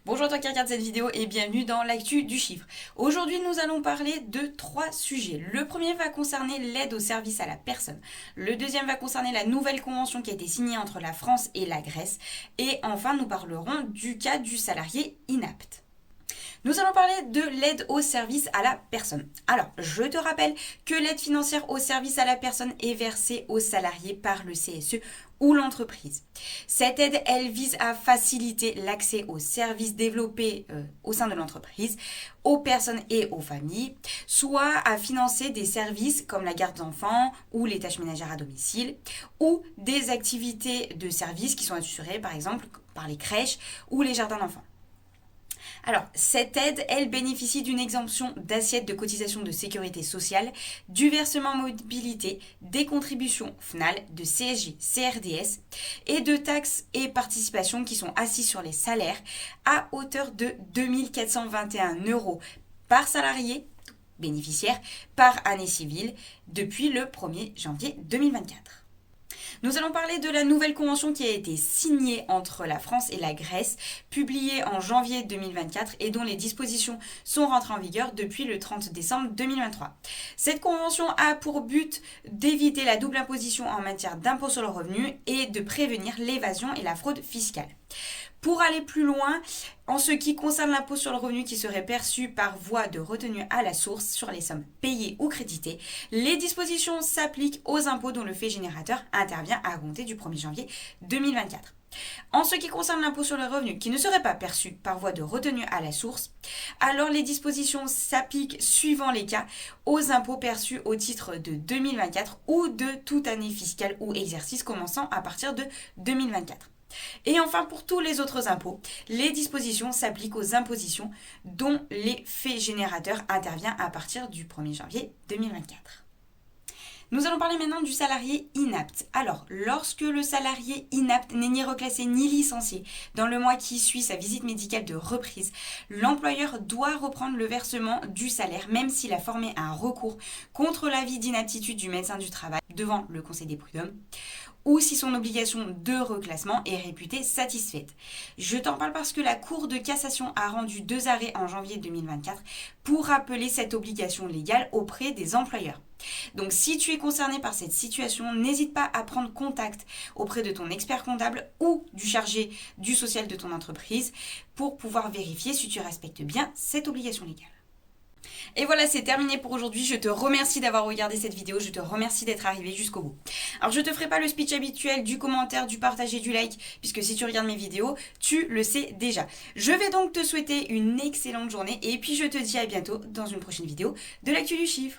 Bonjour toi qui regarde cette vidéo et bienvenue dans l'actu du chiffre. Aujourd'hui nous allons parler de 3 sujets. Le premier va concerner l'aide au service à la personne. Le deuxième va concerner la nouvelle convention qui a été signée entre la France et la Grèce. Et enfin nous parlerons du cas du salarié inapte. Nous allons parler de l'aide au service à la personne. Alors, je te rappelle que l'aide financière au service à la personne est versée aux salariés par le CSE ou l'entreprise. Cette aide, elle vise à faciliter l'accès aux services développés au sein de l'entreprise, aux personnes et aux familles, soit à financer des services comme la garde d'enfants ou les tâches ménagères à domicile, ou des activités de service qui sont assurées par exemple par les crèches ou les jardins d'enfants. Alors, cette aide, elle bénéficie d'une exemption d'assiette de cotisation de sécurité sociale, du versement mobilité, des contributions FNAL, de CSG, CRDS et de taxes et participations qui sont assises sur les salaires à hauteur de 2 421 € par salarié bénéficiaire par année civile depuis le 1er janvier 2024. Nous allons parler de la nouvelle convention qui a été signée entre la France et la Grèce, publiée en janvier 2024 et dont les dispositions sont rentrées en vigueur depuis le 30 décembre 2023. Cette convention a pour but d'éviter la double imposition en matière d'impôt sur le revenu et de prévenir l'évasion et la fraude fiscale. Pour aller plus loin, en ce qui concerne l'impôt sur le revenu qui serait perçu par voie de retenue à la source sur les sommes payées ou créditées, les dispositions s'appliquent aux impôts dont le fait générateur intervient à compter du 1er janvier 2024. En ce qui concerne l'impôt sur le revenu qui ne serait pas perçu par voie de retenue à la source, alors les dispositions s'appliquent suivant les cas aux impôts perçus au titre de 2024 ou de toute année fiscale ou exercice commençant à partir de 2024. Et enfin, pour tous les autres impôts, les dispositions s'appliquent aux impositions dont l'effet générateur intervient à partir du 1er janvier 2024. Nous allons parler maintenant du salarié inapte. Alors, lorsque le salarié inapte n'est ni reclassé ni licencié dans le mois qui suit sa visite médicale de reprise, l'employeur doit reprendre le versement du salaire même s'il a formé un recours contre l'avis d'inaptitude du médecin du travail devant le Conseil des prud'hommes ou si son obligation de reclassement est réputée satisfaite. Je t'en parle parce que la Cour de cassation a rendu 2 arrêts en janvier 2024 pour rappeler cette obligation légale auprès des employeurs. Donc si tu es concerné par cette situation, n'hésite pas à prendre contact auprès de ton expert comptable ou du chargé du social de ton entreprise pour pouvoir vérifier si tu respectes bien cette obligation légale. Et voilà, c'est terminé pour aujourd'hui. Je te remercie d'avoir regardé cette vidéo. Je te remercie d'être arrivé jusqu'au bout. Alors, je te ferai pas le speech habituel du commentaire, du partage et du like, puisque si tu regardes mes vidéos, tu le sais déjà. Je vais donc te souhaiter une excellente journée et puis je te dis à bientôt dans une prochaine vidéo de l'actu du chiffre.